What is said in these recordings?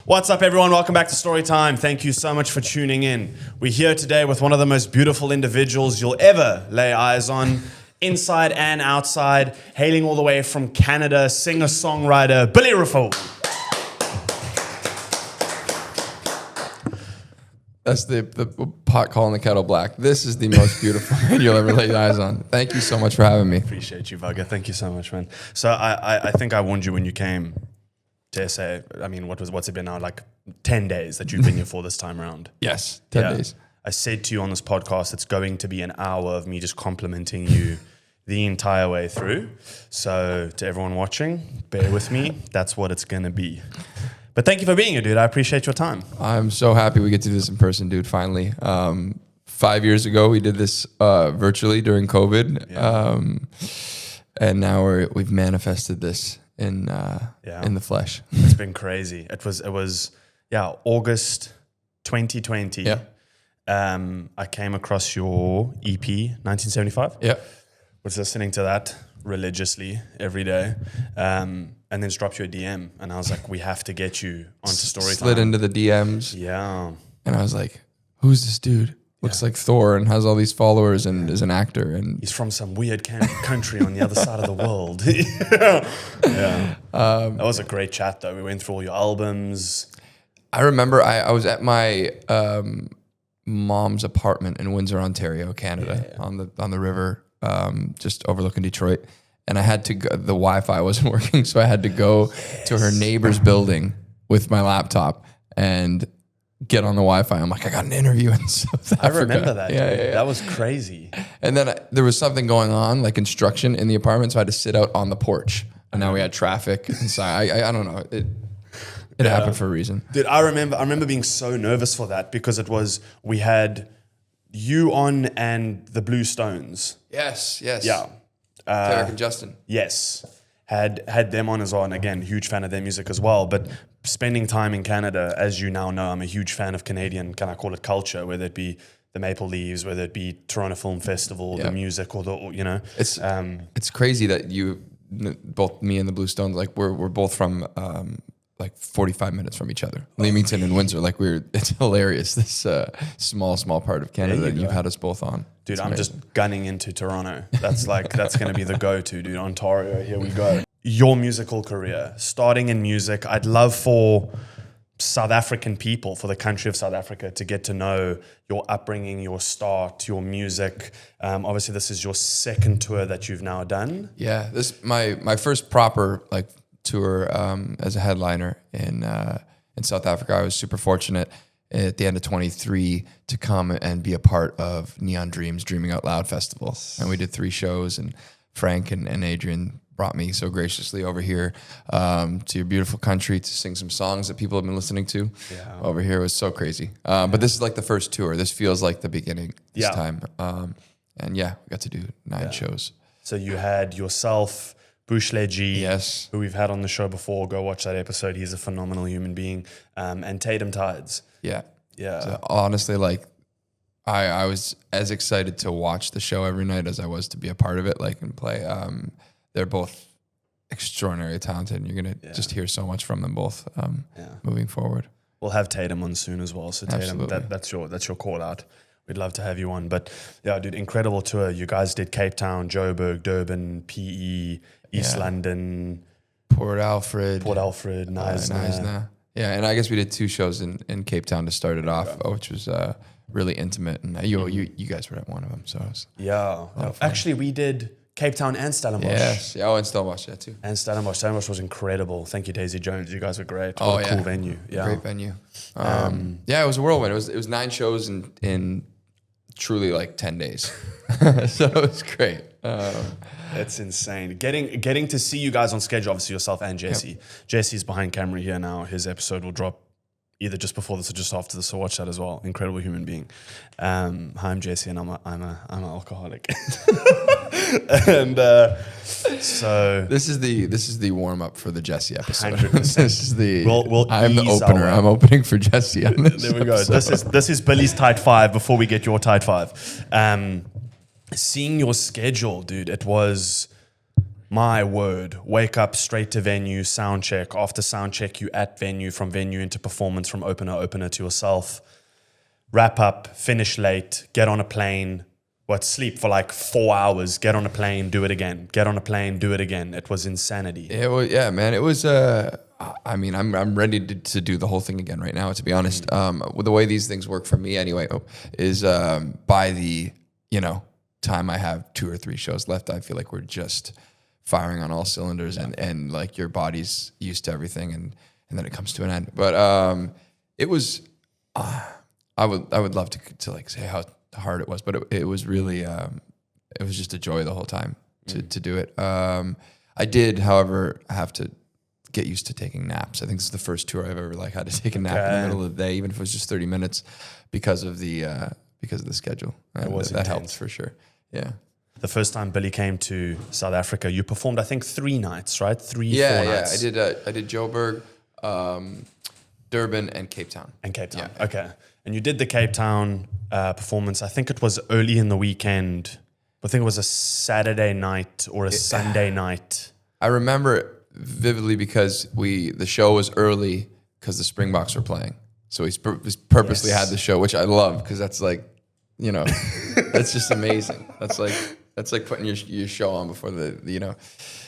What's up, everyone? Welcome back to Storytime. Thank you so much for tuning in. We're here today with one of the most beautiful individuals you'll ever lay eyes on, inside and outside, hailing all the way from Canada, singer-songwriter Billy Raffoul. That's the pot calling the kettle black. This is the most beautiful man you'll ever lay eyes on. Thank you so much for having me. Appreciate you, Vugga. Thank you so much, man. So I think I warned you when you came to SA. I mean, what's it been now? Like 10 days that you've been here for this time around. Yes, 10 days. I said to you on this podcast, it's going to be an hour of me just complimenting you the entire way through. So to everyone watching, bear with me. That's what it's going to be. But thank you for being here, dude. I appreciate your time. I'm so happy we get to do this in person, dude, finally. 5 years ago, we did this virtually during COVID. Yeah. And now we've manifested this in the flesh. It's been crazy. It was August 2020. Yeah. I came across your EP, 1975. Yeah. Was listening to that religiously every day. And then just dropped you a DM. And I was like, we have to get you onto Storytime. Slid into the DMs. Yeah. And I was like, who's this dude? Looks like Thor and has all these followers and is an actor. And he's from some weird country on the other side of the world. Yeah. That was a great chat, though. We went through all your albums. I remember I was at my mom's apartment in Windsor, Ontario, Canada, on the river, just overlooking Detroit. And I had to go, the Wi-Fi wasn't working, so I had to go to her neighbor's building with my laptop and get on the Wi-Fi. I'm like, I got an interview in South Africa. I remember that. Yeah. That was crazy. And then there was something going on, like construction in the apartment, so I had to sit out on the porch. And now we had traffic inside. I don't know. It happened for a reason. Dude, I remember being so nervous for that because we had you on and the Blue Stones. Yes. Yeah. Derek and Justin. Yes. Had them on as well. And again, huge fan of their music as well. But spending time in Canada, as you now know, I'm a huge fan of Canadian, can I call it culture, whether it be the Maple Leaves, whether it be Toronto Film Festival, the music, or you know. It's crazy that both me and the Blue Stones, like we're both from like 45 minutes from each other. Leamington and Windsor, it's hilarious. This small part of Canada that you've had us both on. Dude, I'm just gunning into Toronto. That's going to be the go-to, dude. Ontario, here we go. Your musical career, starting in music, I'd love for South African people, for the country of South Africa, to get to know your upbringing, your start, your music. Obviously, this is your second tour that you've now done. Yeah, this my first proper tour as a headliner in South Africa. I was super fortunate at the end of 23 to come and be a part of Neon Dreams Dreaming Out Loud Festival. And we did 3 shows, and Frank and Adrian brought me so graciously over here to your beautiful country to sing some songs that people have been listening to over here. It was so crazy. But this is like the first tour. This feels like the beginning this time. And we got to do 9 shows. So you had yourself, Booshle G, who we've had on the show before. Go watch that episode. He's a phenomenal human being. And Tatum tides. Yeah. So honestly, I was as excited to watch the show every night as I was to be a part of it, and play. They're both extraordinarily talented, and you're going to just hear so much from them both moving forward. We'll have Tatum on soon as well. So Tatum, that's your call out. We'd love to have you on. But yeah, dude, incredible tour. You guys did Cape Town, Joburg, Durban, PE, East London, Port Alfred, Knysna. Yeah, and I guess we did 2 shows in Cape Town to start it off, which was really intimate. And you guys were at one of them, so it was Actually, we did Cape Town and Stellenbosch. Yes, and Stellenbosch, too. And Stellenbosch was incredible. Thank you, Daisy Jones. You guys were great. What a cool venue. Yeah, great venue. It was a whirlwind. It was 9 shows in truly 10 days, so it was great. That's insane. Getting to see you guys on schedule, obviously yourself and Jesse. Yep. Jesse's behind camera here now. His episode will drop either just before this or just after this, so watch that as well. Incredible human being. Hi, I'm Jesse, and I'm an alcoholic. And so this is the warm up for the Jesse episode. 100%. This is the I'm the ease opener. I'm opening for Jesse on this. There we go. Episode. This is Billy's tight 5 before we get your tight 5. Seeing your schedule, dude, it was My word. Wake up straight to venue, sound check. After sound check, you at venue, from venue into performance, from opener to yourself. Wrap up, finish late, get on a plane, sleep for like 4 hours, get on a plane, do it again. Get on a plane, do it again. It was insanity. Yeah, man. It was, I'm ready to do the whole thing again right now, to be honest. The way these things work for me anyway, is by the, time I have 2 or 3 shows left, I feel like we're just firing on all cylinders and like your body's used to everything and then it comes to an end. But it was, I would love to like say how hard it was, but it was really, it was just a joy the whole time to do it. I did, however, have to get used to taking naps. I think this is the first tour I've ever had to take a nap in the middle of the day, even if it was just 30 minutes because of the schedule. And that helped for sure. Yeah. The first time Billy came to South Africa, you performed, I think, 3 nights, right? 4 nights. Yeah, I did Joburg, Durban, and Cape Town. Yeah. Okay. And you did the Cape Town performance. I think it was early in the weekend. I think it was a Saturday night or a Sunday night. I remember it vividly because the show was early because the Springboks were playing. So we purposely had the show, which I love because that's like, that's just amazing. That's like putting your show on before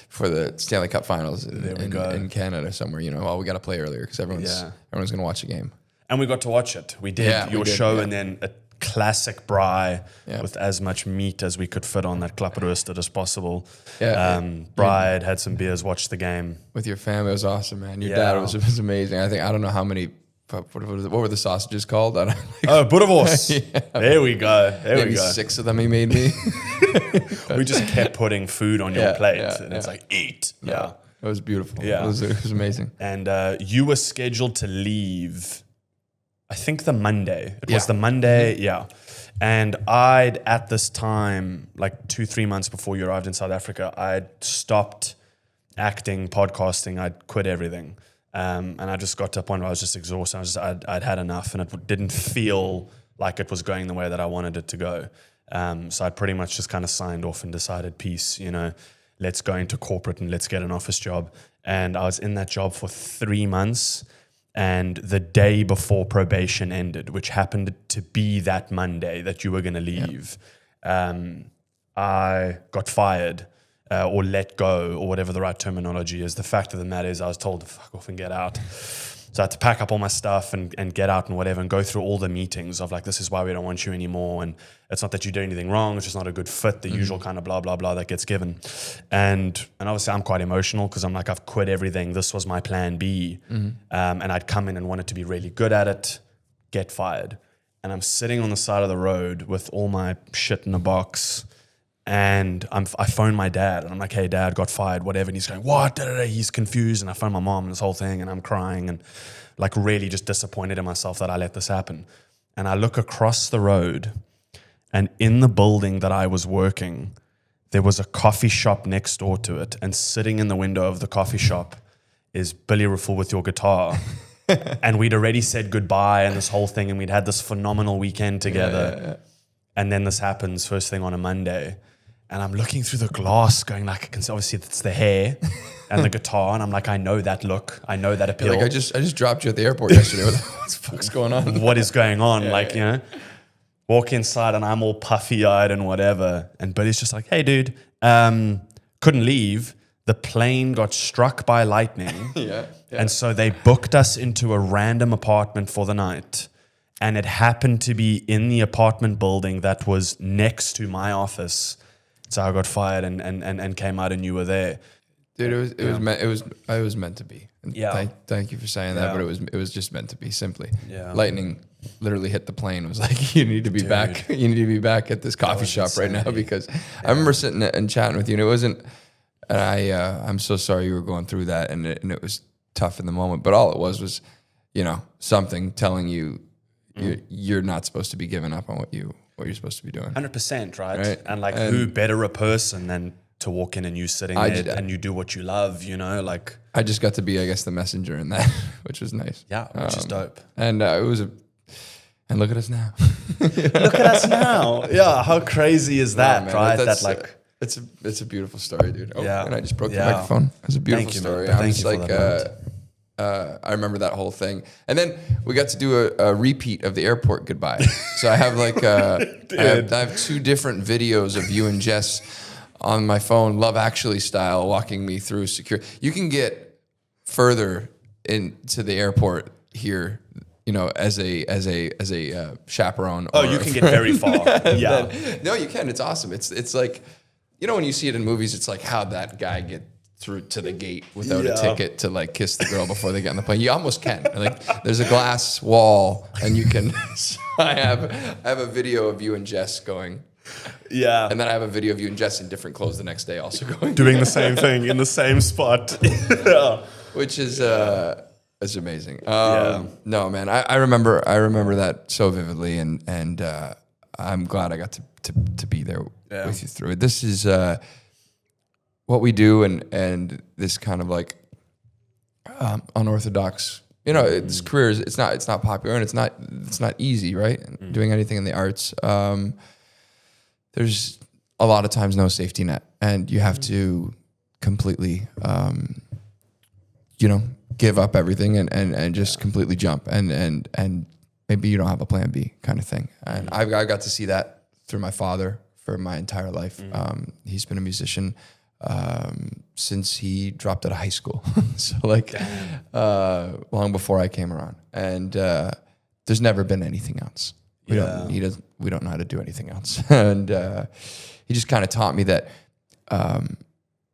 for the Stanley Cup Finals in Canada somewhere. We got to play earlier because everyone's going to watch a game. And we got to watch it. We did your show and then a classic braai with as much meat as we could fit on that klapperooster as possible. Braai had some beers, watched the game. With your family, it was awesome, man. Your dad was amazing. I don't know how many, what were the sausages called? Boerewors. There we go. Maybe 6 of them he made me. We just kept putting food on your plate and it's like, eat. Yeah. It was beautiful. Yeah. It was amazing. And you were scheduled to leave, I think the Monday. It was the Monday, And I'd, at this time, like 2-3 months before you arrived in South Africa, I'd stopped acting, podcasting. I'd quit everything. And I just got to a point where I was just exhausted. I'd had enough and it didn't feel like it was going the way that I wanted it to go. So I pretty much just kind of signed off and decided, peace, let's go into corporate and let's get an office job. And I was in that job for 3 months. And the day before probation ended, which happened to be that Monday that you were going to leave, I got fired or let go or whatever the right terminology is. The fact of the matter is I was told to fuck off and get out. So I had to pack up all my stuff and get out and whatever and go through all the meetings of like, this is why we don't want you anymore. And it's not that you do anything wrong. It's just not a good fit, the usual kind of blah, blah, blah that gets given. And obviously I'm quite emotional because I'm like, I've quit everything. This was my plan B. And I'd come in and wanted to be really good at it, get fired. And I'm sitting on the side of the road with all my shit in a box. And I phone my dad and I'm like, hey, Dad, got fired, whatever. And he's going, what? He's confused. And I phone my mom and this whole thing and I'm crying and like really just disappointed in myself that I let this happen. And I look across the road and in the building that I was working, there was a coffee shop next door to it. And sitting in the window of the coffee shop is Billy Raffoul with your guitar. And we'd already said goodbye and this whole thing and we'd had this phenomenal weekend together. And then this happens first thing on a Monday. And I'm looking through the glass going like, I can see obviously it's the hair and the guitar. And I'm like, I know that look. I know that appeal. Like I just dropped you at the airport yesterday. What the fuck's going on? What is going on? Walk inside and I'm all puffy eyed and whatever. And Billy's just like, hey dude, couldn't leave. The plane got struck by lightning. And so they booked us into a random apartment for the night. And it happened to be in the apartment building that was next to my office. So I got fired and came out and you were there. Dude, it was meant to be. Thank you for saying that, but it was just meant to be simply. Lightning literally hit the plane. It was like, you need to be back. You need to be back at this coffee shop insane. Right now because I remember sitting and chatting with you and it wasn't, and I'm so sorry you were going through that and it was tough in the moment, but all it was, something telling you, you're not supposed to be giving up on what you're supposed to be doing. 100%, right? And who better a person than to walk in and you sitting there and you do what you love, like. I just got to be, I guess, the messenger in that, which was nice. Yeah, which is dope. And and look at us now. Look at us now. Yeah, how crazy is that, right? That It's a beautiful story, dude. Oh, Yeah. and I just broke the Yeah. microphone. It's a beautiful Thank you, man. story. Thank I'm you just for like, that I remember that whole thing. And then we got to do a repeat of the airport goodbye. So I have like, I have 2 different videos of you and Jess on my phone, Love Actually style, walking me through security. You can get further into the airport here, you know, as a chaperone. Oh, you can get very far. Yeah. No, you can. It's awesome. It's like, you know, when you see it in movies, it's like how'd that guy get through to the gate without a ticket to like kiss the girl before they get on the plane. You almost can. Like there's a glass wall and you can. So I have a video of you and Jess going. Yeah. And then I have a video of you and Jess in different clothes the next day also going. Doing the same thing in the same spot. Yeah. Which is it's amazing. No, man, I remember that so vividly, and I'm glad I got to be there with you through it. This is what we do, and this kind of like unorthodox. You know, this career is it's not popular, and it's not easy, right? Doing anything in the arts, there's a lot of times no safety net, and you have to completely, give up everything and just completely jump, and maybe you don't have a plan B kind of thing. And I got to see that through my father for my entire life. He's been a musician since he dropped out of high school. So like long before I came around. And there's never been anything else. We don't know how to do anything else. And he just kind of taught me that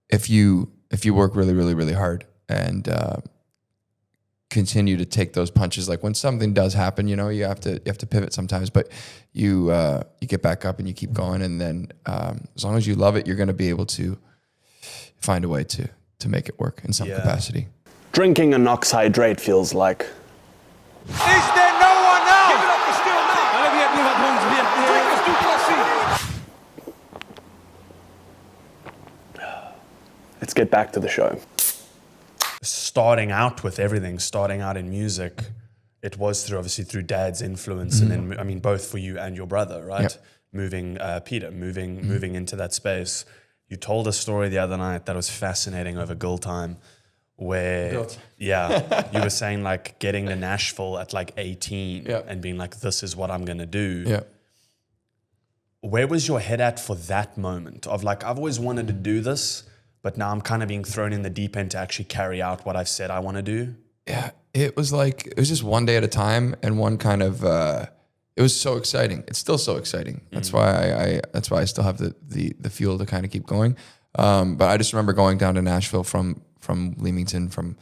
if you work really, really, really hard and continue to take those punches, like when something does happen, you know, you have to pivot sometimes, but you get back up and you keep going, and then as long as you love it, you're going to be able to find a way to make it work in some capacity. Drinking a Nox Hydrate feels like. Is there no one now? Give it up for still now. Let's get back to the show. Starting out with everything, starting out in music, it was through Dad's influence, and then I mean both for you and your brother, right? Yep. Moving into that space. You told a story the other night that was fascinating over Girl Time, where you were saying like getting to Nashville at like 18 and being like, this is what I'm gonna do. Yeah. Where was your head at for that moment of like, I've always wanted to do this, but now I'm kind of being thrown in the deep end to actually carry out what I've said I want to do? Yeah, it was just one day at a time, and one kind of, it was so exciting. It's still so exciting. That's why I still have the fuel to kind of keep going. But I just remember going down to Nashville from Leamington, from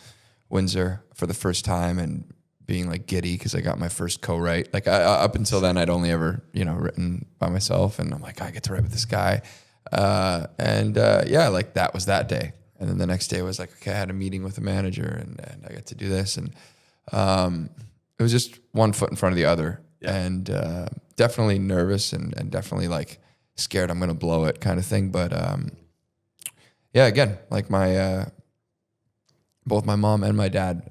Windsor for the first time, and being like giddy because I got my first co-write. Like up until then, I'd only ever, written by myself, and I'm like, I get to write with this guy. Like that was that day. And then the next day was like, okay, I had a meeting with the manager, and I got to do this. And it was just one foot in front of the other. Yeah. And definitely nervous and definitely like scared I'm going to blow it kind of thing. But again, like both my mom and my dad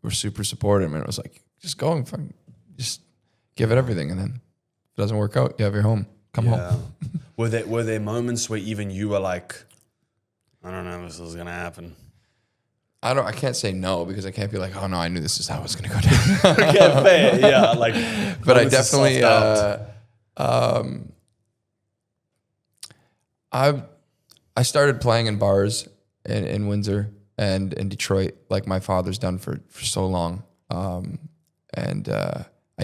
were super supportive. And it was like, just go and just give it everything. And then if it doesn't work out, you have your home. Come home. Were there moments where even you were like, I don't know if this is going to happen? I can't say no, because I can't be like, oh no, I knew this is how it was going to go down. Okay, fair. Yeah. Like, but I definitely, I started playing in bars in Windsor and in Detroit, like my father's done for so long. I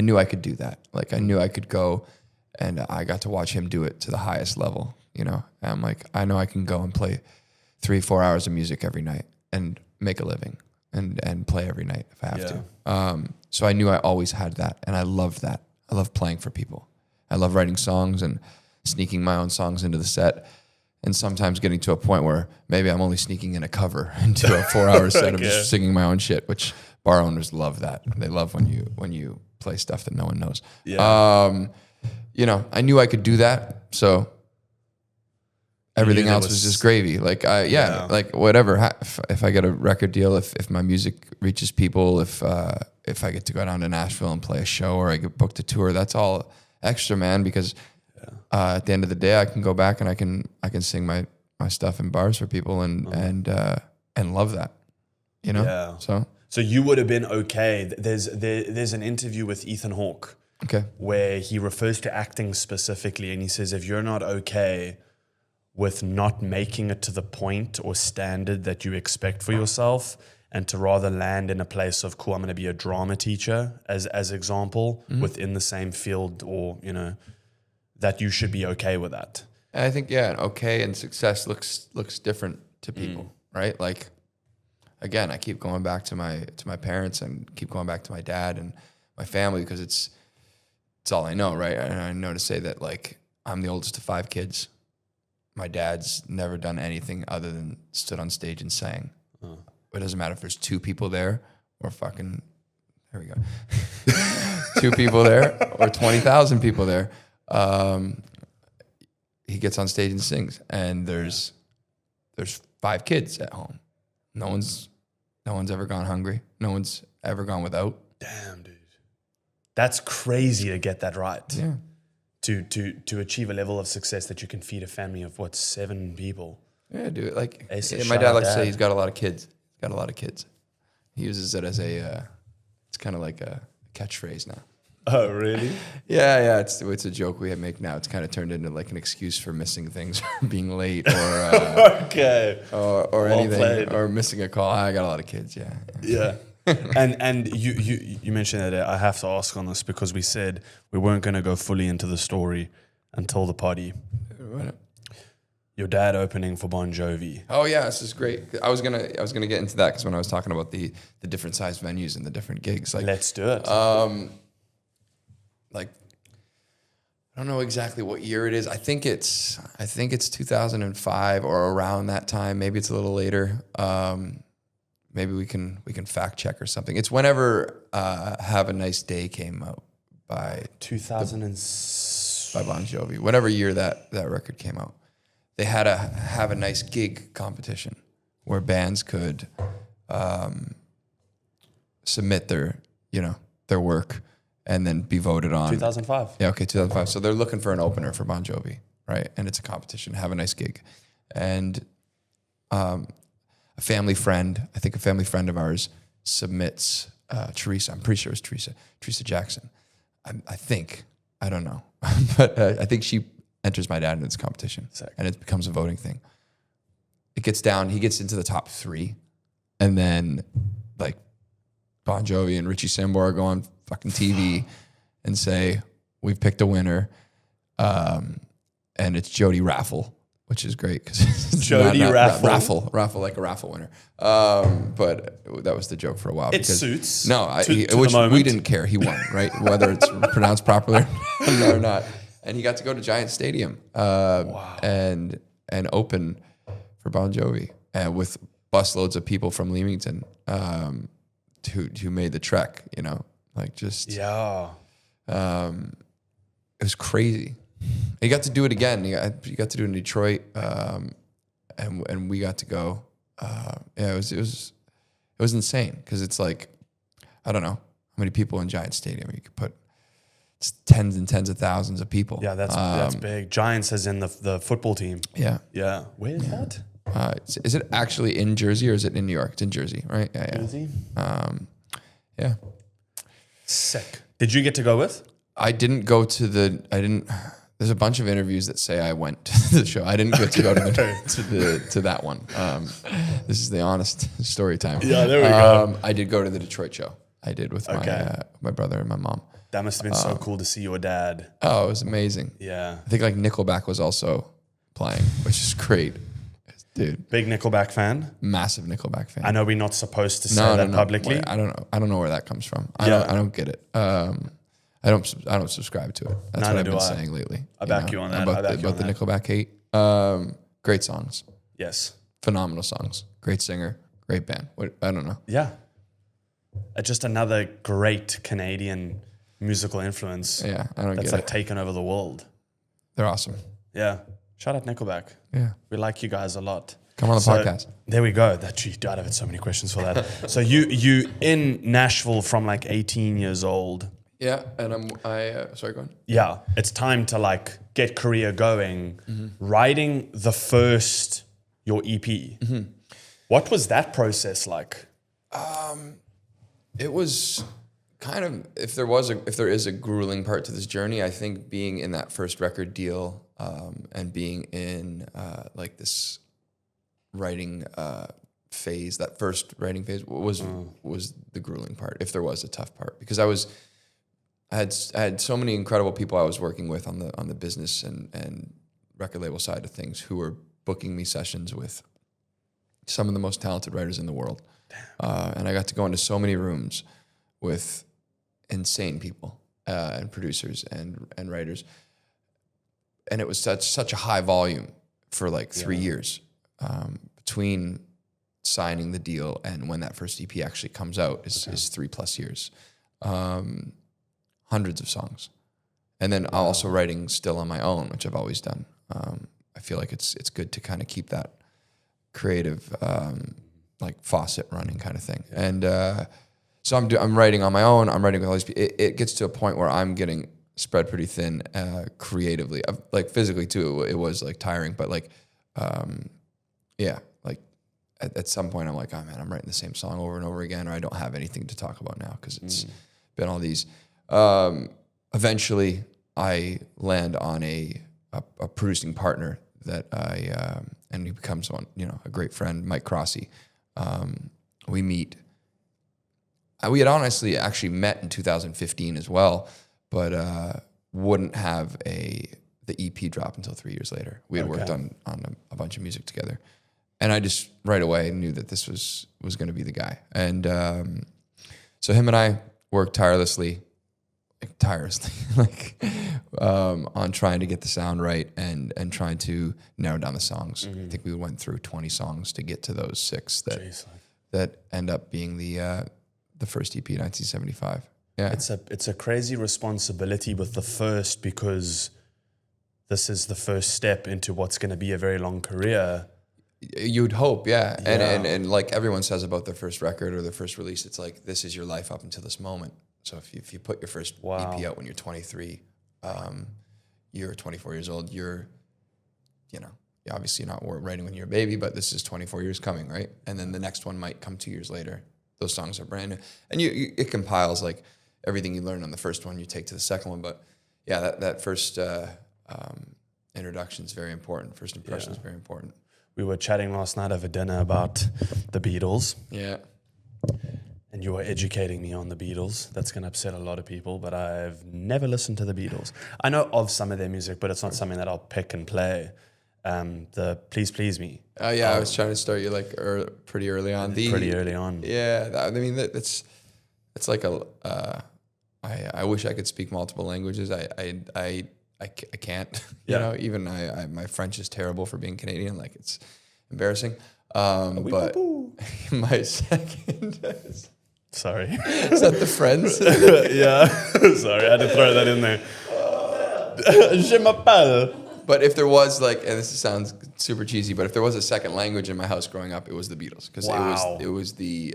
knew I could do that. Like I knew I could go, and I got to watch him do it to the highest level, And I'm like, I know I can go and play 3-4 hours of music every night and make a living and play every night if I have to. So I knew I always had that, and I loved that. I love playing for people. I love writing songs and sneaking my own songs into the set, and sometimes getting to a point where maybe I'm only sneaking in a cover into a 4-hour set of just singing my own shit, which bar owners love that. They love when you play stuff that no one knows. Yeah. I knew I could do that, so everything else was just gravy. Like like whatever. If I get a record deal, if my music reaches people, if I get to go down to Nashville and play a show, or I get booked a tour, that's all extra, man. Because at the end of the day, I can go back and I can sing my stuff in bars for people and love that, you know? Yeah. So you would have been okay. There's an interview with Ethan Hawke where he refers to acting specifically, and he says, if you're not okay with not making it to the point or standard that you expect for yourself, and to rather land in a place of, cool, I'm going to be a drama teacher as example within the same field, or, you know, that you should be okay with that. I think, okay and success looks different to people, right? Like, again, I keep going back to my parents and keep going back to my dad and my family because it's all I know, right? And I know to say that, like, I'm the oldest of 5 kids. My dad's never done anything other than stood on stage and sang. It doesn't matter if there's 2 people there or fucking, there we go, 2 people there or 20,000 people there. He gets on stage and sings, and there's 5 kids at home. No one's ever gone hungry. No one's ever gone without. Damn, dude. That's crazy to get that right. Yeah. To achieve a level of success that you can feed a family of 7 people. Yeah, dude. Like, Shout my dad out likes to say Dad. he's got a lot of kids. Got a lot of kids. He uses it as it's kind of like a catchphrase now. Oh, really? Yeah. It's a joke we make now. It's kind of turned into like an excuse for missing things, or being late, or Okay. or Well anything, played. or missing a call. I got a lot of kids. Yeah. Yeah. and you mentioned that I have to ask on this because we said we weren't going to go fully into the story until the party. Your dad opening for Bon Jovi. Oh yeah, this is great. I was gonna get into that because when I was talking about the different size venues and the different gigs, like, Let's do it. like, I don't know exactly what year it is. I think it's 2005 or around that time. Maybe it's a little later. Maybe we can fact check or something. It's whenever "Have a Nice Day" came out by 2000 by Bon Jovi. Whatever year that record came out, they had a "Have a Nice Gig" competition where bands could submit their work and then be voted on. 2005. Yeah, okay, 2005. So they're looking for an opener for Bon Jovi, right? And it's a competition. Have a Nice Gig, and a family friend of ours submits Teresa. I'm pretty sure it was Teresa Jackson. I don't know, but I think she enters my dad into this competition. Sick. And it becomes a voting thing. It gets down. He gets into the top 3, and then like Bon Jovi and Richie Sambora go on fucking TV and say, "We've picked a winner," and it's Jody Raffoul, which is great because Jody Raffoul, like a raffle winner. But that was the joke for a while. It suits. No, to the which moment. we didn't care. He won, right? Whether it's pronounced properly or not. And he got to go to Giant Stadium and open for Bon Jovi with busloads of people from Leamington who made the trek. You know, like just Yeah. it was crazy. He got to do it again. He got to do it in Detroit, and we got to go. It was insane because it's like, I don't know how many people in Giant Stadium you could put. It's tens and tens of thousands of people. Yeah, that's big. Giants as in the football team. Yeah. Yeah. Where is that? Is it actually in Jersey or is it in New York? It's in Jersey, right? Yeah. Jersey? Yeah. Sick. Did you get to go with? I didn't go to there's a bunch of interviews that say I went to the show. I didn't get to go to that one. This is the honest story time. Yeah, there we go. I did go to the Detroit show. I did with my brother and my mom. That must have been so cool to see your dad. Oh, it was amazing. Yeah. I think like Nickelback was also playing, which is great. Dude, Big Nickelback fan. massive Nickelback fan. I know we're not supposed to say that publicly. Wait, I don't know where that comes from. I don't get it. I don't subscribe to it. That's Neither what I've do been I. saying lately. I back you on that. About I back you on the that. Nickelback hate. Great songs, Yes. phenomenal songs. Great singer, great band. I don't know. Yeah. Just another great Canadian musical influence. Yeah, I don't That's get like it. taken over the world. They're awesome. Yeah. Shout out Nickelback. Yeah, We like you guys a lot. come on the podcast. There we go. That you I'd have had so many questions for that. So you in Nashville from like 18 years old. Yeah, and sorry, go on. Yeah, it's time to like get career going. Writing your EP. What was that process like? It was kind of, if there is a grueling part to this journey, I think being in that first record deal and being in like this writing phase, that first writing phase was the grueling part, if there was a tough part, because I had so many incredible people I was working with on the business and record label side of things who were booking me sessions with some of the most talented writers in the world. And I got to go into so many rooms with insane people and producers and writers. And it was such a high volume for like 3 years between signing the deal and when that first EP actually comes out is 3+ years. Hundreds of songs. And then also writing still on my own, which I've always done. I feel like it's good to kind of keep that creative like faucet running kind of thing. And so I'm writing on my own. I'm writing with all these people. It gets to a point where I'm getting spread pretty thin creatively. Like physically too, it was like tiring. But like, like at some point I'm like, oh man, I'm writing the same song over and over again, or I don't have anything to talk about now because it's been all these. Eventually, I land on a producing partner that and he becomes a great friend, Mike Crossy. We meet. We had honestly actually met in 2015 as well, but wouldn't have the EP drop until 3 years later. We had worked on a bunch of music together, and I just right away knew that this was going to be the guy. And so him and I worked tirelessly on trying to get the sound right and trying to narrow down the songs. I think we went through 20 songs to get to those 6 that end up being the first EP in 1975. Yeah, it's a crazy responsibility with the first, because this is the first step into what's going to be a very long career. You'd hope, yeah. And like everyone says about their first record or their first release, it's like this is your life up until this moment. So if you put your first EP out when you're 23, you're 24 years old, you're obviously not writing when you're a baby, but this is 24 years coming, right? And then the next one might come 2 years later. Those songs are brand new. And it compiles like everything you learned on the first one you take to the second one. But yeah, that first introduction is very important. First impression is very important. We were chatting last night over dinner about the Beatles. Yeah. And you were educating me on the Beatles. That's going to upset a lot of people, but I've never listened to the Beatles. I know of some of their music, but it's not something that I'll pick and play. The Please Please Me. Oh, yeah. I was trying to start you like pretty early on. Pretty early on. Yeah. I mean, it's like I wish I could speak multiple languages. I can't. Even my French is terrible for being Canadian. Like, it's embarrassing. But my second... Sorry. Is that the Friends? Yeah. Sorry, I had to throw that in there. Je m'appelle. But if there was and this sounds super cheesy, but if there was a second language in my house growing up, it was the Beatles. Because it was the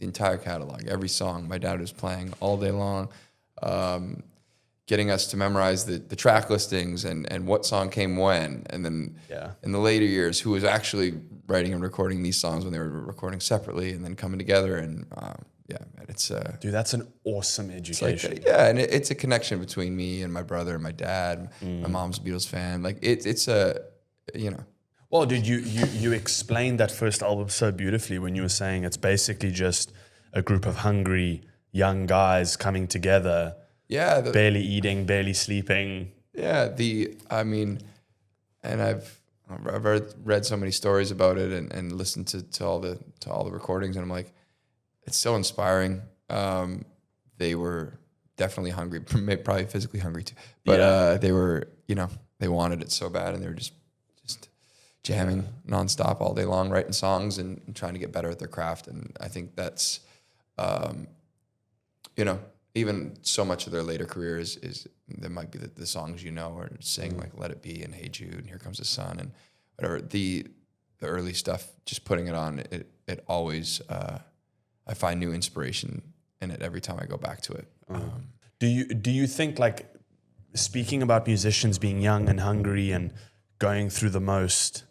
entire catalog. Every song my dad was playing all day long. Getting us to memorize the track listings and what song came when. And then in the later years, who was actually writing and recording these songs when they were recording separately and then coming together. And it's... Dude, that's an awesome education. And it's a connection between me and my brother and my dad. My mom's a Beatles fan. Like, it's a, Well, dude, you explained that first album so beautifully when you were saying it's basically just a group of hungry young guys coming together. Yeah. Barely eating, barely sleeping. Yeah. And I've read so many stories about it and listened to all the recordings, and I'm like, it's so inspiring. They were definitely hungry, probably physically hungry too, but they were, they wanted it so bad, and they were just jamming nonstop all day long, writing songs and trying to get better at their craft. And I think that's, even so much of their later career is there might be the songs or sing like Let It Be and Hey Jude and Here Comes the Sun and whatever. The early stuff, just putting it on, it always I find new inspiration in it every time I go back to it. Do you think, like, speaking about musicians being young and hungry and going through the most,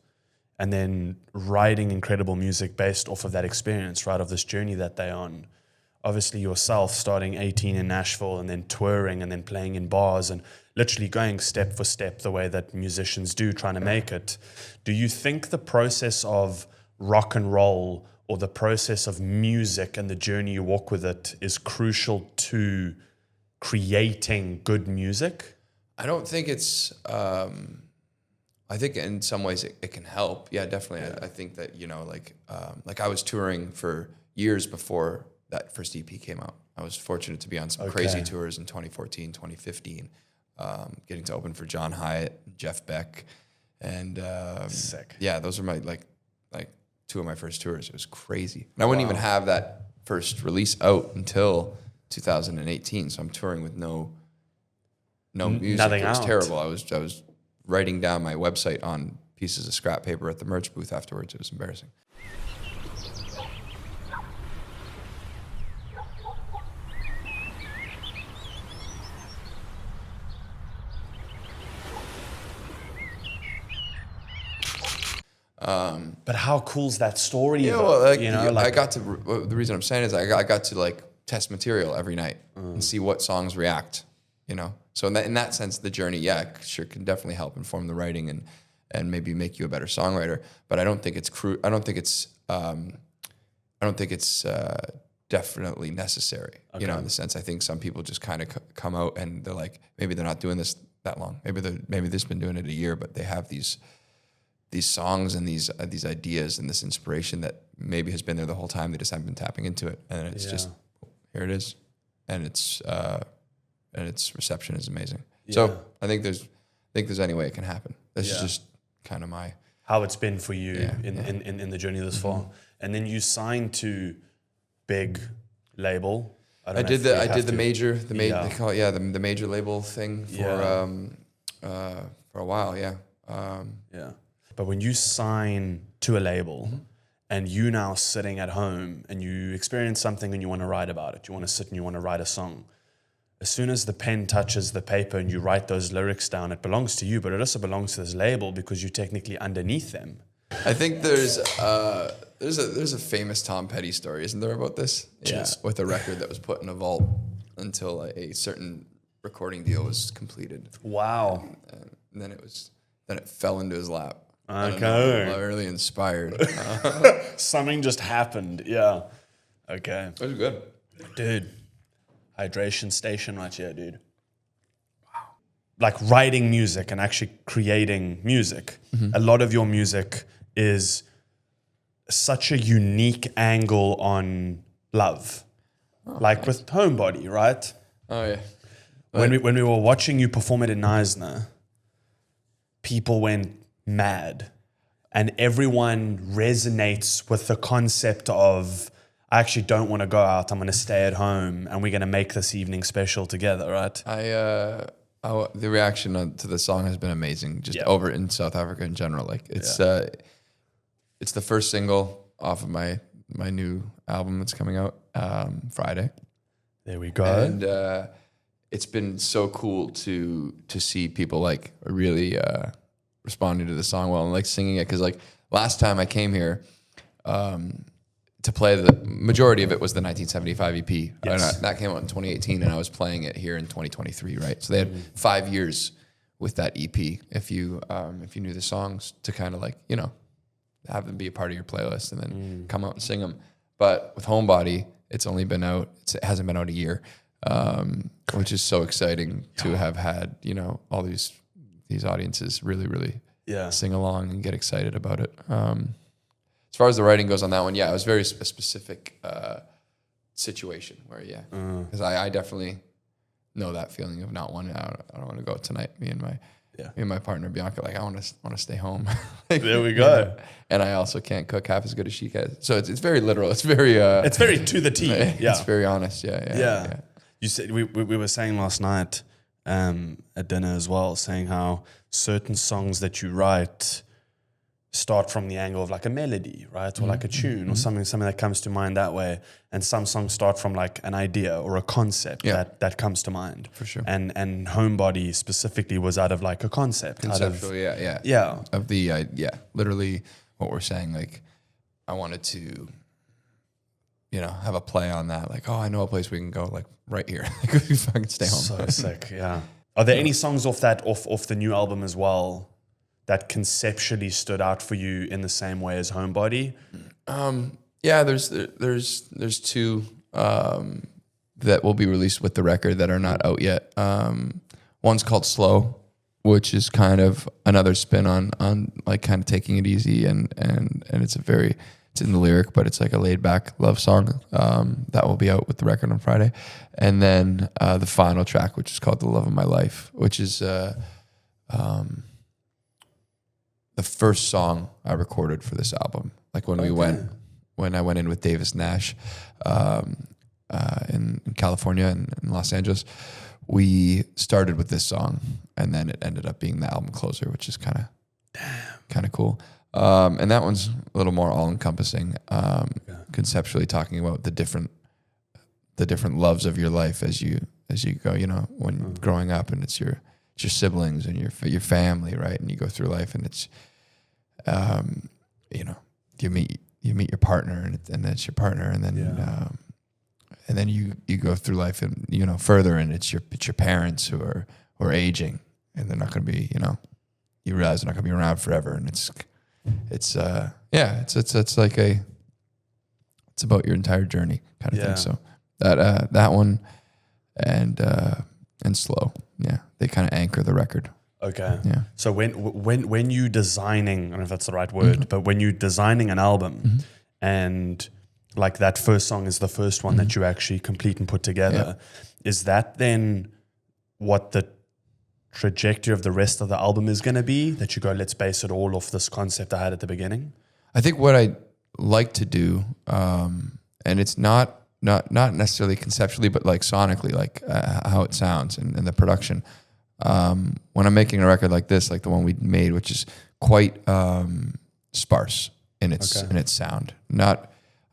and then writing incredible music based off of that experience, right, of this journey that they're on? Obviously yourself starting 18 in Nashville and then touring and then playing in bars and literally going step for step the way that musicians do, trying to make it. Do you think the process of rock and roll, or the process of music and the journey you walk with it, is crucial to creating good music? I don't think it's, I think in some ways it can help. Yeah, definitely. I think that, you know, like I was touring for years before that first EP came out. I was fortunate to be on some crazy tours in 2014, 2015, getting to open for John Hyatt, Jeff Beck, and sick. Yeah, those are my like two of my first tours. It was crazy, and I wouldn't even have that first release out until 2018. So I'm touring with no music. Nothing It was out. terrible. I was writing down my website on pieces of scrap paper at the merch booth afterwards. It was embarrassing. But how cool's that story? Yeah, though? well, like, you know, I got to. The reason I'm saying is I got to like test material every night and see what songs react. You know, so in that sense, the journey, yeah, sure, can definitely help inform the writing and maybe make you a better songwriter. But I don't think it's I don't think it's definitely necessary. Okay. You know, in the sense, I think some people just kind of come out and they're like, maybe they're not doing this that long. Maybe they've been doing it a year, but they have these songs and these ideas and this inspiration that maybe has been there the whole time. They just haven't been tapping into it, and it's just here it is, and its reception is amazing. Yeah. So I think there's any way it can happen. This is just kind of how it's been for you in the journey this far. And then you signed to big label. I did the major they call it the major label thing for a while. Yeah. But when you sign to a label and you now sitting at home and you experience something and you want to write about it, you want to sit and you want to write a song, as soon as the pen touches the paper and you write those lyrics down, it belongs to you, but it also belongs to this label because you're technically underneath them. I think there's a famous Tom Petty story, isn't there, about this? Yeah. With a record that was put in a vault until a certain recording deal was completed. Wow. And then it fell into his lap. Okay. I'm really inspired. Something just happened. Yeah. Okay. It was good. Dude. Hydration station right here, dude. Wow. Like writing music and actually creating music. A lot of your music is such a unique angle on love. Like with Homebody, right? Oh, yeah. When we were watching you perform it in Eisner, people went mad. And everyone resonates with the concept of, I actually don't want to go out. I'm going to stay at home, and we're going to make this evening special together, right? The reaction to the song has been amazing. Just over in South Africa in general, like it's the first single off of my new album that's coming out Friday. There we go. And it's been so cool to see people like really responding to the song well and like singing it, because like last time I came here. To play, the majority of it was the 1975 EP. Yes. And that came out in 2018, and I was playing it here in 2023, right? So they had 5 years with that EP. If you knew the songs, to kind of like, you know, have them be a part of your playlist and then come out and sing them. But with Homebody, it's only been out. It hasn't been out a year, which is so exciting to have had, you know, all these audiences really sing along and get excited about it. As far as the writing goes on that one, it was very a specific situation where, because I definitely know that feeling of not wanting. I don't want to go out tonight. Me and my partner Bianca, like I want to stay home. Like, there we go. You know? And I also can't cook half as good as she can. So it's very literal. It's very to the T. Yeah, it's very honest. Yeah. You said we were saying last night at dinner as well, saying how certain songs that you write start from the angle of like a melody, right? Or like a tune or something that comes to mind that way. And some songs start from like an idea or a concept that comes to mind. For sure. And Homebody specifically was out of like a concept. Conceptual, Yeah. Of the, literally what we're saying, like, I wanted to, have a play on that. Like, I know a place we can go, like, right here. Like, we can fucking stay home. So sick, yeah. Are there any songs off the new album as well that conceptually stood out for you in the same way as Homebody? There's two that will be released with the record that are not out yet. One's called Slow, which is kind of another spin on like kind of taking it easy, and it's in the lyric, but it's like a laid back love song that will be out with the record on Friday. And then the final track, which is called The Love of My Life, which is the first song I recorded for this album. Like when I went in with Davis Nash in California and in Los Angeles, we started with this song, and then it ended up being the album closer, which is kind of cool. And that one's a little more all encompassing, conceptually talking about the different loves of your life as you go. When growing up, and it's your siblings and your family, right? And you go through life, and it's you meet your partner, and that's your partner, and then you go through life, and further, and it's your parents who are aging, and they're not going to be, you realize they're not going to be around forever, and it's like it's about your entire journey kind of thing. So that one and Slow, they kind of anchor the record. Okay. Yeah. So when you designing, I don't know if that's the right word, but when you designing an album, and like that first song is the first one that you actually complete and put together, is that then what the trajectory of the rest of the album is going to be? That you go, let's base it all off this concept I had at the beginning? I think what I like to do, and it's not necessarily conceptually, but like sonically, like how it sounds and the production. When I'm making a record like this, like the one we made, which is quite sparse in its sound.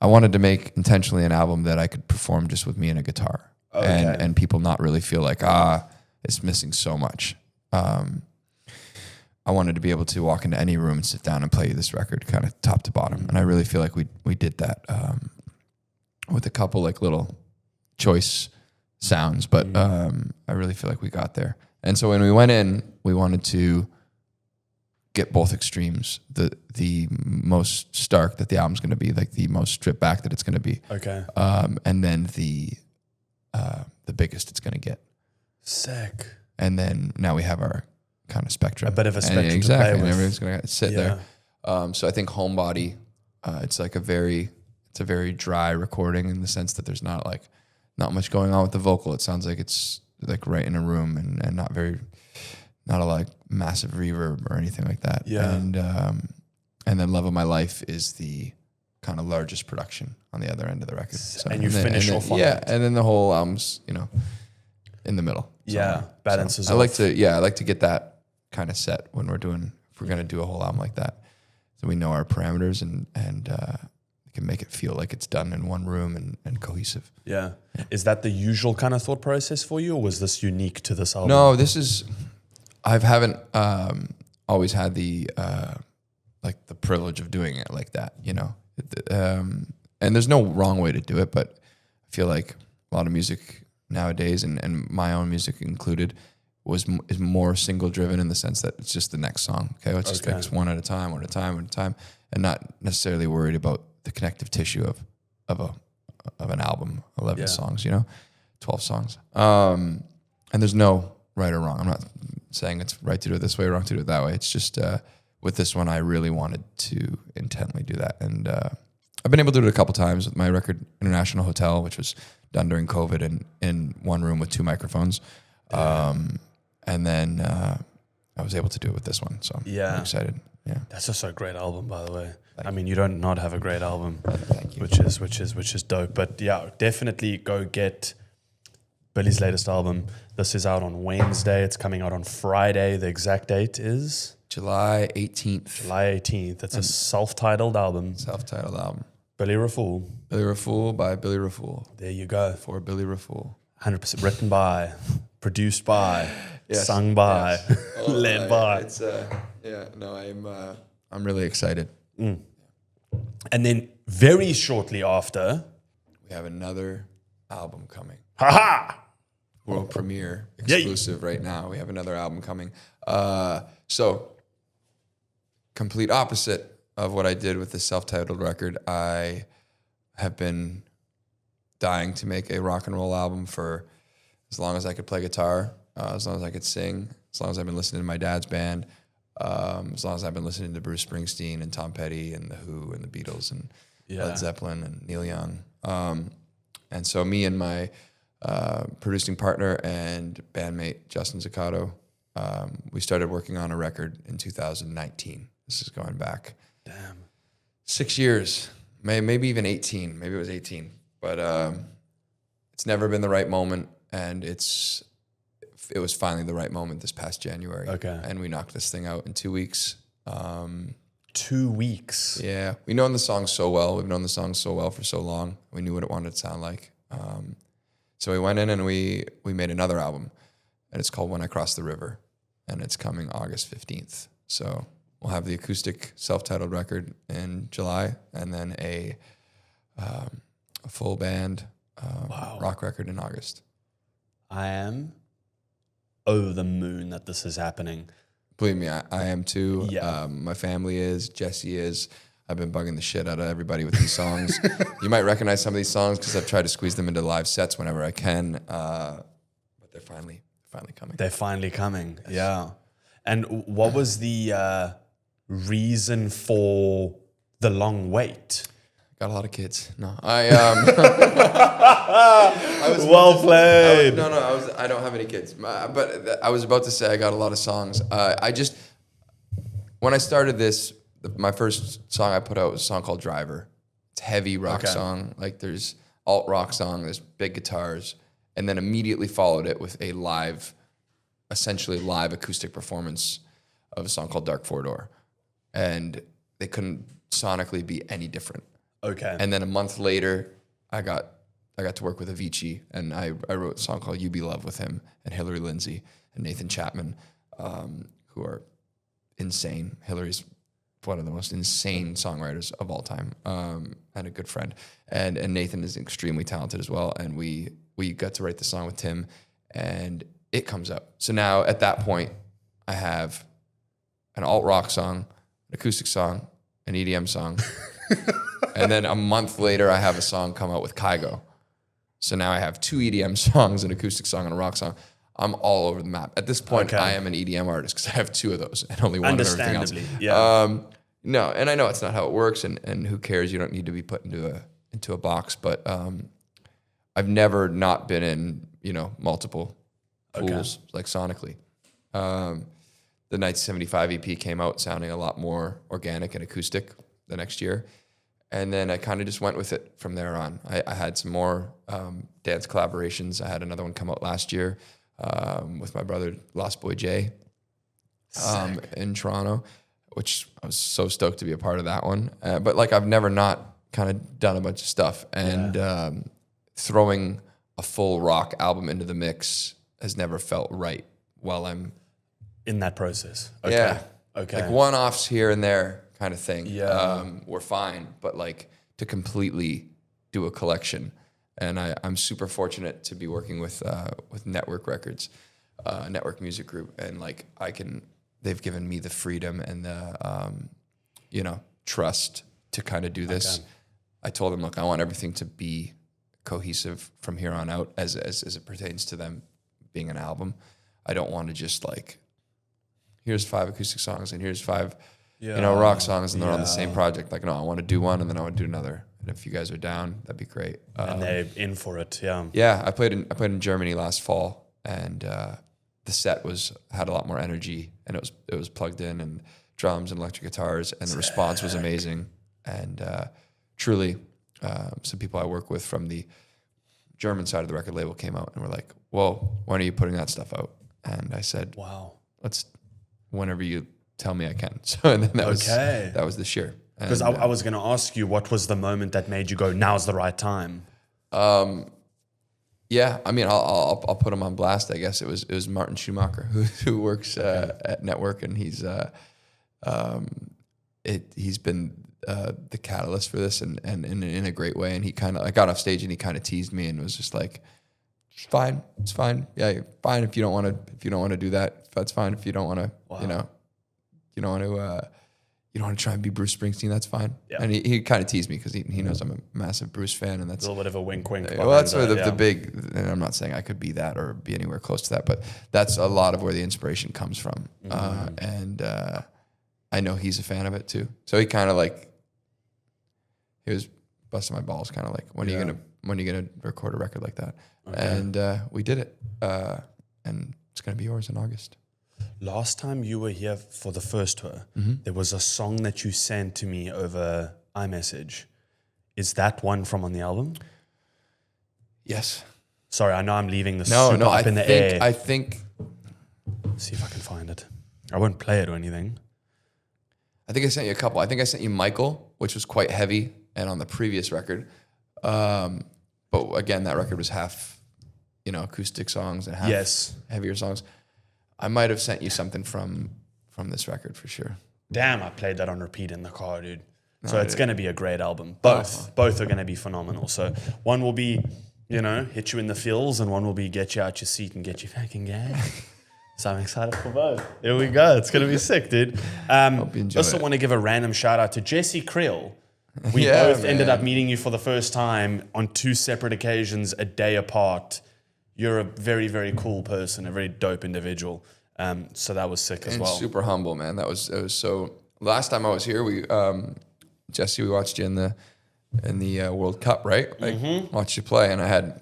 I wanted to make intentionally an album that I could perform just with me and a guitar, and people not really feel like it's missing so much. I wanted to be able to walk into any room and sit down and play this record kind of top to bottom, and I really feel like we did that with a couple like little choice sounds, but I really feel like we got there. And so when we went in, we wanted to get both extremes, the most stark that the album's going to be, like the most stripped back that it's going to be. Okay. And then the biggest it's going to get. Sick. And then now we have our kind of spectrum. A bit of a spectrum to exactly, play with. And everything's going to sit there. So I think Homebody, it's like a very dry recording in the sense that there's not much going on with the vocal. It sounds like it's like right in a room and not a like massive reverb or anything like that. Yeah. And then Love of My Life is the kind of largest production on the other end of the record. So, and you finish off on it. And then the whole album's, in the middle. Balances off. I like to get that kind of set when if we're going to do a whole album like that. So we know our parameters and can make it feel like it's done in one room and cohesive. Yeah. Is that the usual kind of thought process for you, or was this unique to this album? No, I haven't always had the the privilege of doing it like that, and there's no wrong way to do it, but I feel like a lot of music nowadays, and my own music included, is more single driven in the sense that it's just the next song. Okay, let's just fix one at a time, and not necessarily worried about the connective tissue of an album, 11 songs, 12 songs. And there's no right or wrong. I'm not saying it's right to do it this way or wrong to do it that way. It's just with this one, I really wanted to intently do that. And I've been able to do it a couple times with my record, International Hotel, which was done during COVID and in one room with 2 microphones. And then I was able to do it with this one. So I'm excited. Yeah. That's just a great album, by the way. I mean, you don't not have a great album, Thank you. which is dope. But yeah, definitely go get Billy's latest album. This is out on Wednesday. It's coming out on Friday. The exact date is July 18th. July 18th. It's a self-titled album. Self-titled album. Billy Raffoul. Billy Raffoul by Billy Raffoul. There you go. For Billy Raffoul. 100% written by, produced by, Yes, sung by, yes. led by. It's I'm really excited. And then very shortly after, We have another album coming. haha! World premiere exclusive right now. We have another album coming. So complete opposite of what I did with the self-titled record. I have been dying to make a rock and roll album for as long as I could play guitar, as long as I could sing, as long as I've been listening to my dad's band, as long as I've been listening to Bruce Springsteen and Tom Petty and The Who and the Beatles and Led Zeppelin and Neil Young. And so me and my producing partner and bandmate Justin Zaccato, we started working on a record in 2019. This is going back 6 years, maybe even 18. Maybe it was 18. But it's never been the right moment, and it was finally the right moment this past January. Okay. And we knocked this thing out in 2 weeks. 2 weeks. Yeah, we known the song so well. We've known the song so well for so long. We knew what it wanted to sound like. So we went in and we made another album, and it's called When I Cross the River, and it's coming August 15th. So we'll have the acoustic self-titled record in July, and then a full band rock record in August. I am over the moon that this is happening. Believe me, I am too. Yeah. My family is, Jesse is. I've been bugging the shit out of everybody with these songs. You might recognize some of these songs because I've tried to squeeze them into live sets whenever I can. But they're finally coming. They're finally coming. Yes. Yeah. And what was the reason for the long wait? Got a lot of kids. No, I was well played. I don't have any kids. But I was about to say I got a lot of songs. When I started this, my first song I put out was a song called Driver. It's a heavy rock song. Like there's alt rock song, there's big guitars, and then immediately followed it with a essentially live acoustic performance of a song called Dark Four Door. And they couldn't sonically be any different. Okay. And then a month later, I got to work with Avicii, and I wrote a song called You Be Love with him and Hillary Lindsay and Nathan Chapman, who are insane. Hillary's one of the most insane songwriters of all time, and a good friend. And Nathan is extremely talented as well. And we got to write the song with Tim, and it comes up. So now at that point, I have an alt rock song, an acoustic song, an EDM song. And then a month later, I have a song come out with Kygo. So now I have 2 EDM songs, an acoustic song, and a rock song. I'm all over the map. At this point, I am an EDM artist because I have 2 of those and only one of everything else. Yeah. No, and I know it's not how it works, and who cares? You don't need to be put into a box. But I've never not been in multiple pools like sonically. The 1975 EP came out sounding a lot more organic and acoustic the next year. And then I kind of just went with it from there on. I had some more dance collaborations. I had another one come out last year with my brother, Lost Boy Jay, in Toronto, which I was so stoked to be a part of that one. But I've never not kind of done a bunch of stuff. And throwing a full rock album into the mix has never felt right while I'm in that process. Okay. Yeah. Okay. Like one-offs here and there kind of thing. Yeah. We're fine, but to completely do a collection. And I'm super fortunate to be working with Network Records, Network Music Group. And they've given me the freedom and the, trust to kind of do this. Okay. I told them, look, I want everything to be cohesive from here on out as it pertains to them being an album. I don't want to just here's 5 acoustic songs and here's 5 rock songs, and they're on the same project. No, I want to do one, and then I want to do another. And if you guys are down, that'd be great. And they're in for it, yeah. Yeah, I played in Germany last fall, and the set had a lot more energy, and it was plugged in, and drums and electric guitars, and the response was amazing. And truly, some people I work with from the German side of the record label came out and were like, "Whoa, when are you putting that stuff out?" And I said, "Wow, whenever you tell me I can. So and then that was this year. Because I was going to ask you, what was the moment that made you go, now's the right time? Yeah, I mean, I'll put him on blast. I guess it was Martin Schumacher who works at Network, and he's been the catalyst for this, and in a great way. And I got off stage and he kind of teased me and was just like, "It's fine, yeah, fine if you don't want to do that. That's fine if you don't want to, you don't want to try and be Bruce Springsteen. That's fine." Yeah. And he kind of teased me because he knows I'm a massive Bruce fan, and that's a little bit of a wink. Well, that's sort of the big. And I'm not saying I could be that or be anywhere close to that, but that's a lot of where the inspiration comes from. And I know he's a fan of it too. So he kind of he was busting my balls, kind of like, when are you gonna record a record like that? Okay. And we did it, and it's gonna be yours in August. Last time you were here for the first tour, there was a song that you sent to me over iMessage. Is that one from on the album? Yes. Sorry, I know I'm leaving this up in the air. I think. Let's see if I can find it. I won't play it or anything. I think I sent you a couple. I think I sent you Michael, which was quite heavy, and on the previous record. But again, that record was half, acoustic songs and half heavier songs. I might have sent you something from this record for sure. Damn, I played that on repeat in the car, dude. So it's going to be a great album. Both are going to be phenomenal. So one will be, hit you in the feels, and one will be get you out your seat and get you fucking gang. So I'm excited for both. Here we go. It's going to be sick, dude. Hope you enjoy also want to give a random shout out to Jesse Creel. We both ended up meeting you for the first time on 2 separate occasions, a day apart. You're a very, very cool person, a very dope individual. So that was sick as well. Super humble, man. It was so. Last time I was here, Jesse, we watched you in the World Cup, right? Watched you play, and I had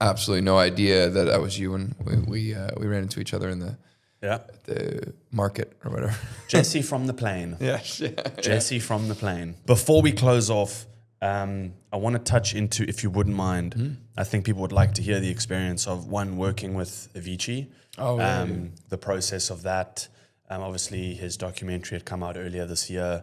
absolutely no idea that was you. And we ran into each other in the market or whatever. Jesse from the plane. Yes, Jesse from the plane. Before we close off, I want to touch into, if you wouldn't mind, I think people would like to hear the experience of working with Avicii. The process of that. Obviously, his documentary had come out earlier this year.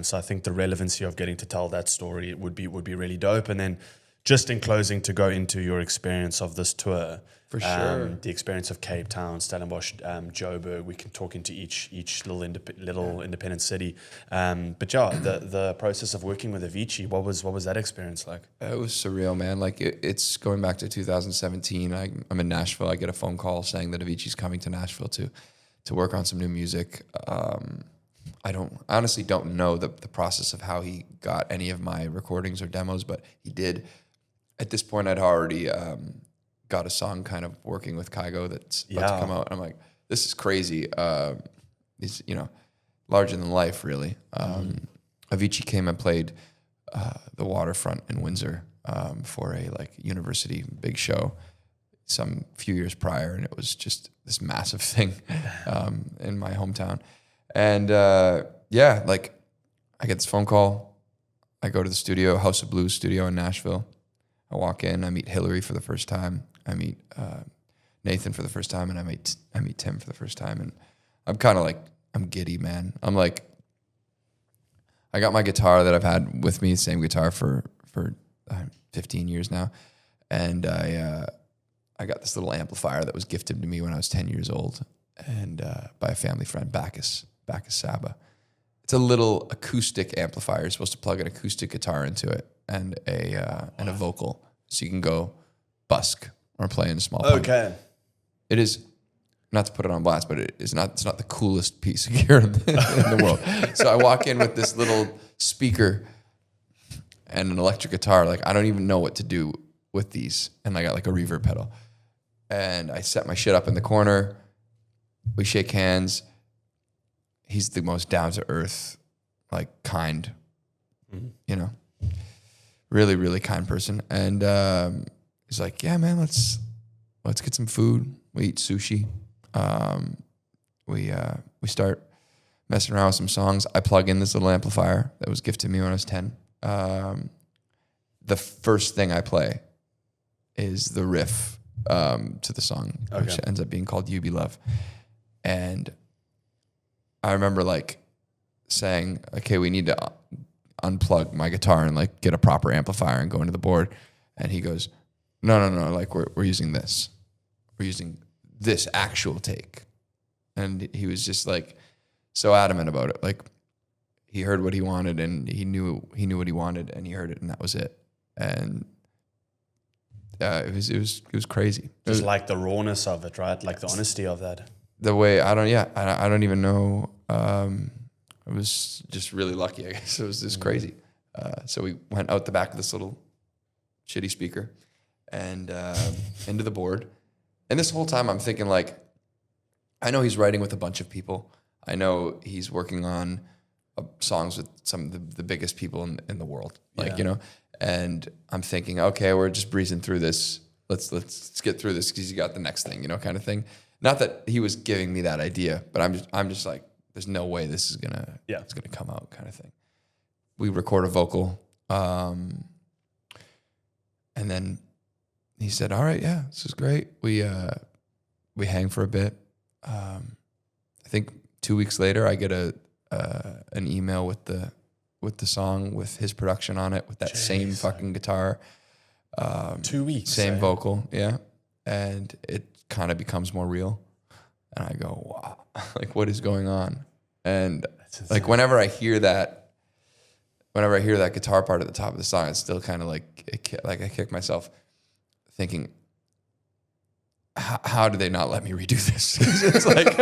So I think the relevancy of getting to tell that story would be really dope. And then just in closing, to go into your experience of this tour. For sure. The experience of Cape Town, Stellenbosch, Joburg. We can talk into each little independent city. But yeah, the process of working with Avicii, what was that experience like? It was surreal, man. Like it's going back to 2017. I'm in Nashville. I get a phone call saying that Avicii's coming to Nashville to work on some new music. I honestly don't know the process of how he got any of my recordings or demos, but he did. At this point, I'd already got a song kind of working with Kygo that's about to come out. And I'm like, this is crazy. He's, larger than life, really. Avicii came and played the Waterfront in Windsor for a university big show some few years prior, and it was just this massive thing in my hometown. And I get this phone call. I go to the studio, House of Blues studio in Nashville. I walk in, I meet Hillary for the first time. I meet Nathan for the first time, and I meet Tim for the first time. And I'm kind of I'm giddy, man. I'm like, I got my guitar that I've had with me, same guitar for 15 years now. And I got this little amplifier that was gifted to me when I was 10 years old, and by a family friend, Bacchus Saba. It's a little acoustic amplifier. You're supposed to plug an acoustic guitar into it and a vocal, so you can go busk or play in a small pipe. Okay. It is, not to put it on blast, but it's not the coolest piece of gear in the world. So I walk in with this little speaker and an electric guitar. I don't even know what to do with these, and I got a reverb pedal. And I set my shit up in the corner. We shake hands. He's the most down to earth, kind, really, really kind person. And he's like, "Yeah, man, let's get some food." We eat sushi. We start messing around with some songs. I plug in this little amplifier that was gifted to me when I was 10. The first thing I play is the riff to the song, which ends up being called "You Be Love." And I remember like saying, okay, we need to unplug my guitar and like get a proper amplifier and go into the board. And he goes, no, like we're using this. We're using this actual take. And he was just like so adamant about it. Like he heard what he wanted and he knew what he wanted and he heard it and that was it. And it was crazy. Just like the rawness of it, right? Like the honesty of that. The way I don't even know. I was just really lucky, I guess. It was just crazy. So we went out the back of this little shitty speaker and into the board. And this whole time I'm thinking like, I know he's writing with a bunch of people. I know he's working on songs with some of the biggest people in the world. Like, you know, and I'm thinking, okay, we're just breezing through this. Let's get through this because you got the next thing, you know, kind of thing. Not that he was giving me that idea, but I'm just like, there's no way this is it's gonna come out, kind of thing. We record a vocal, and then he said, "All right, yeah, this is great." We hang for a bit. I think 2 weeks later, I get an email with the song with his production on it with that same fucking guitar. 2 weeks, same vocal, yeah, and it kind of becomes more real. And I go, wow, like what is going on? And like whenever I hear that guitar part at the top of the song, it's still kind of like I kick myself thinking, how do they not let me redo this? It's like,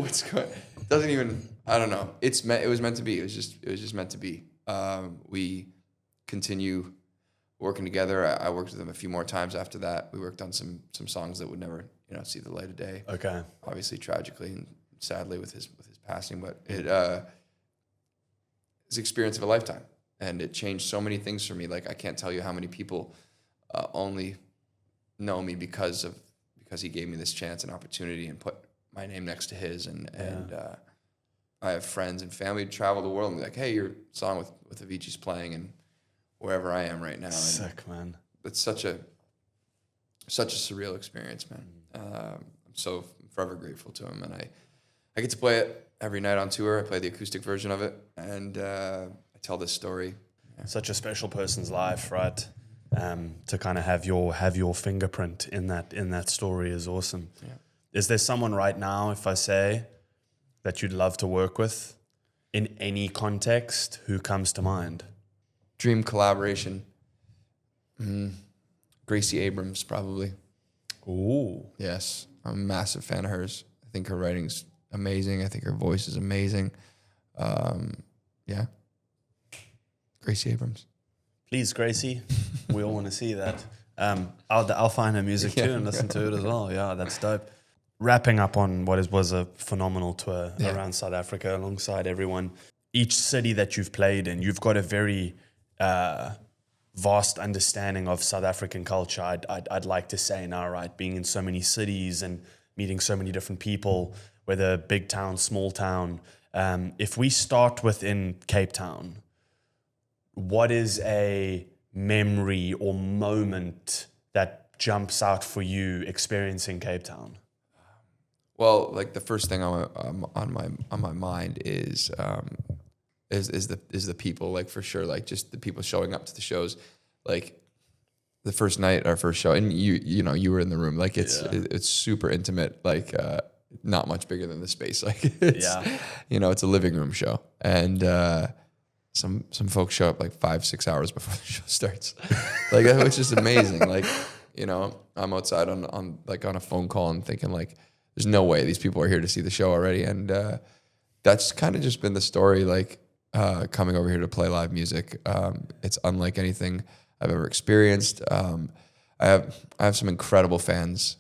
what's going? It doesn't even. I don't know. It was meant to be. It was just meant to be. We continue working together. I worked with him a few more times after that. We worked on some songs that would never, see the light of day. Okay. Obviously, tragically and sadly with his passing, but it's the experience of a lifetime, and it changed so many things for me. Like I can't tell you how many people only know me because he gave me this chance and opportunity and put my name next to his, and I have friends and family who travel the world and be like, hey, your song with Avicii's playing and wherever I am right now. Sick, man. It's such a surreal experience, man. I'm so forever grateful to him, and I get to play it every night on tour. I play the acoustic version of it, and I tell this story. Yeah. Such a special person's life, right? To kind of have your fingerprint in that story is awesome. Yeah. Is there someone right now, if I say, that you'd love to work with in any context, who comes to mind? Dream collaboration. Gracie Abrams, probably. Ooh. Yes. I'm a massive fan of hers. I think her writing's amazing. I think her voice is amazing. Yeah. Gracie Abrams. Please, Gracie. We all want to see that. I'll find her music too and listen to it as well. Yeah, that's dope. Wrapping up on what was a phenomenal tour around South Africa alongside everyone. Each city that you've played in, you've got a very vast understanding of South African culture. I'd like to say now, right? Being in so many cities and meeting so many different people, whether big town, small town. If we start within Cape Town, what is a memory or moment that jumps out for you experiencing Cape Town? Well, like the first thing on my mind is the people, like for sure, like just the people showing up to the shows, like the first night, our first show, and you were in the room, like it's super intimate, like not much bigger than the space, like it's it's a living room show, and some folks show up like 5-6 hours before the show starts, like it was just amazing, like I'm outside on a phone call and thinking like, there's no way these people are here to see the show already. And that's kind of just been the story, like coming over here to play live music. It's unlike anything I've ever experienced. I have some incredible fans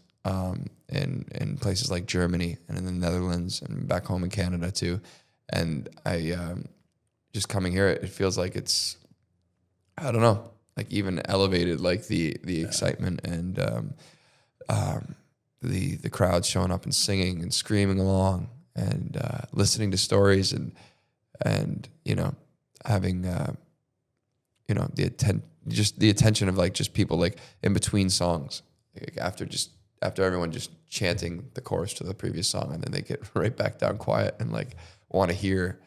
in places like Germany and in the Netherlands and back home in Canada too. And I just coming here, it feels like it's, I don't know, like even elevated, like the excitement and the crowd showing up and singing and screaming along and listening to stories and having the attention of like just people like in between songs, like after just after everyone just chanting the chorus to the previous song, and then they get right back down quiet and like want to hear,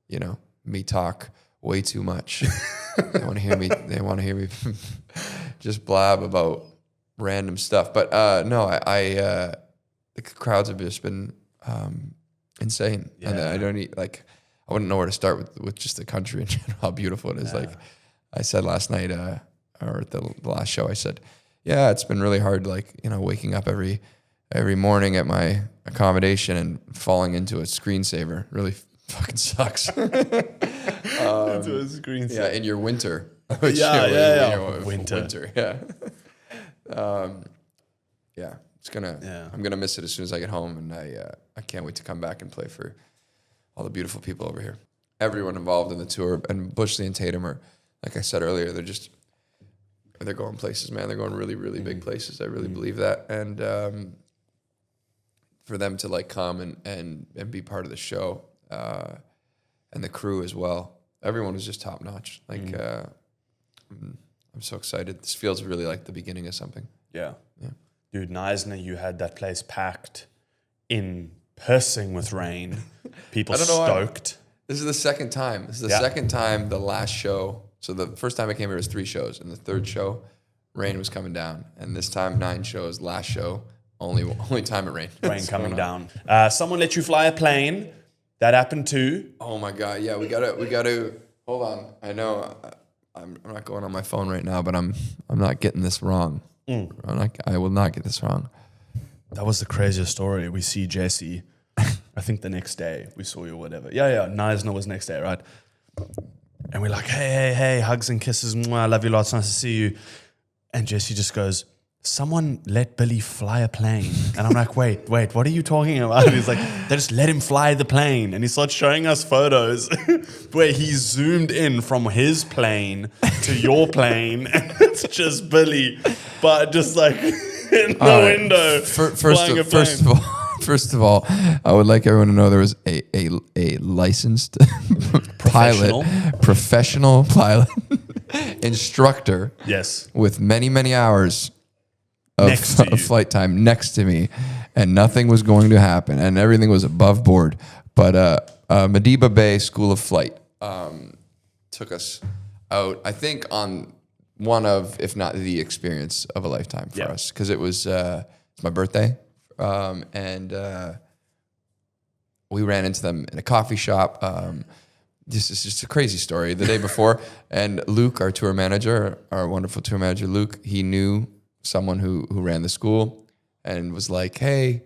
you know, me talk way too much. They want to hear me. They want to hear me just blab about random stuff. But no, the crowds have just been insane, and I don't I wouldn't know where to start with just the country in general. How beautiful it is. Like I said last night, or at the last show, I said, yeah, it's been really hard. Like, you know, waking up every morning at my accommodation and falling into a screensaver really fucking sucks. Into a screensaver. Yeah, in your winter. Winter. Yeah. Yeah, it's gonna. I'm gonna miss it as soon as I get home, and I can't wait to come back and play for all the beautiful people over here. Everyone involved in the tour, and Booshle and Tatum are, like I said earlier, they're going places, man. They're going really, really big places. I really believe that, and for them to like come and be part of the show, and the crew as well. Everyone was just top notch. Like, I'm so excited. This feels really like the beginning of something. Yeah. Dude, Neisner, you had that place packed in pissing with rain. People stoked. This is the second time. This is the second time the last show. So the first time I came here was 3 shows. And the third show, rain was coming down. And this time, 9 shows. Last show, only time it rained. Rain coming down. Someone let you fly a plane. That happened too. Oh my God. Yeah, we gotta hold on. I know I'm not going on my phone right now, but I'm not getting this wrong. I will not get this wrong. That was the craziest story. We see Jesse, I think the next day we saw you or whatever. Yeah. Neisner was next day, right? And we're like, hey, hugs and kisses. Mwah, I love you lots. Nice to see you. And Jesse just goes, someone let Billy fly a plane. And I'm like, wait, what are you talking about? And he's like, they just let him fly the plane. And he starts showing us photos where he zoomed in from his plane to your plane. And it's just Billy, but just like in the window. First of all, I would like everyone to know there was a licensed professional pilot, instructor. Yes. With many hours of flight time next to me, and nothing was going to happen, and everything was above board. But Madiba Bay School of Flight took us out, I think, on one of, if not the experience of a lifetime for us, because it's my birthday, and we ran into them in a coffee shop. This is just a crazy story. The day before, and Luke, our tour manager, our wonderful tour manager, Luke, he knew someone who ran the school and was like, hey,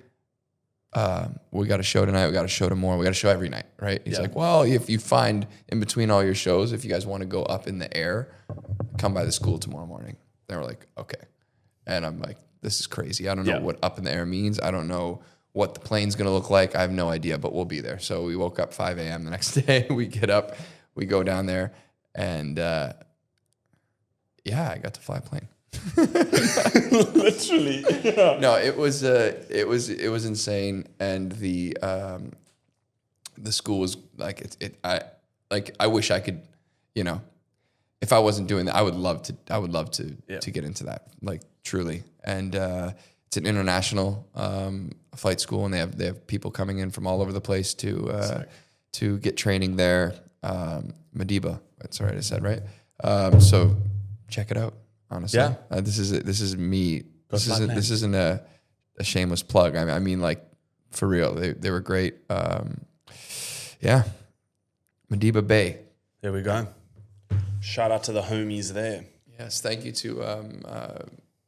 we got a show tonight. We got a show tomorrow. We got a show every night, right? He's like, well, if you find in between all your shows, if you guys want to go up in the air, come by the school tomorrow morning. They were like, okay. And I'm like, this is crazy. I don't know what up in the air means. I don't know what the plane's going to look like. I have no idea, but we'll be there. So we woke up 5 a.m. the next day. We get up, we go down there, and I got to fly a plane. Literally. No, it was insane, and the school was like I wish I could, you know, if I wasn't doing that, I would love to get into that, like, truly. And it's an international flight school, and they have people coming in from all over the place to get training there. Madiba, that's right, I said right. So check it out. Honestly, this is me. This isn't a shameless plug. I mean, like, for real. They were great. Madiba Bay. There we go. Shout out to the homies there. Yes, thank you to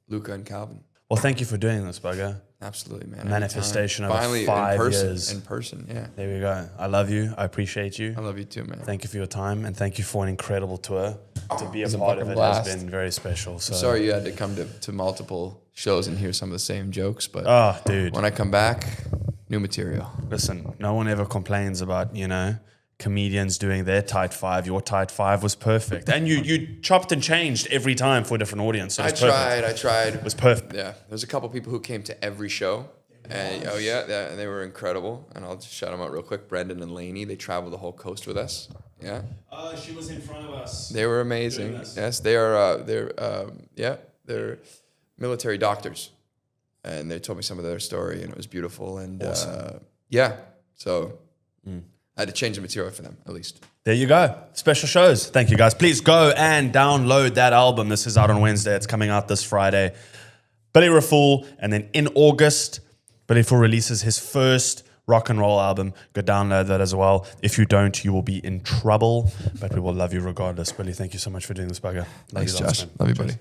Luca and Calvin. Well, thank you for doing this, Bugger. Absolutely, man. A manifestation of finally 5 years. In person, yeah. There we go. I love you. I appreciate you. I love you too, man. Thank you for your time, and thank you for an incredible tour. To be a part of it has been very special. So. I'm sorry you had to come to multiple shows and hear some of the same jokes, but dude, when I come back, new material. Listen, no one ever complains about, you know, comedians doing their tight 5. Your tight 5 was perfect. And you chopped and changed every time for a different audience. So I tried. It was perfect. Yeah. There's a couple people who came to every show. And they were incredible. And I'll just shout them out real quick. Brendan and Lainey, they traveled the whole coast with us. Yeah. She was in front of us. They were amazing. Yes, they are. They're military doctors. and they told me some of their story, and it was beautiful. And Awesome. so I had to change the material for them at least. There you go. Special shows. Thank you, guys. Please go and download that album. This is out on Wednesday. It's coming out this Friday. Billy Raffoul. And then in August, Billy Raffoul releases his first rock and roll album. Go download that as well. If you don't, you will be in trouble. But we will love you regardless. Billy, thank you so much for doing this, bugger. Thanks, Josh. Love you, buddy.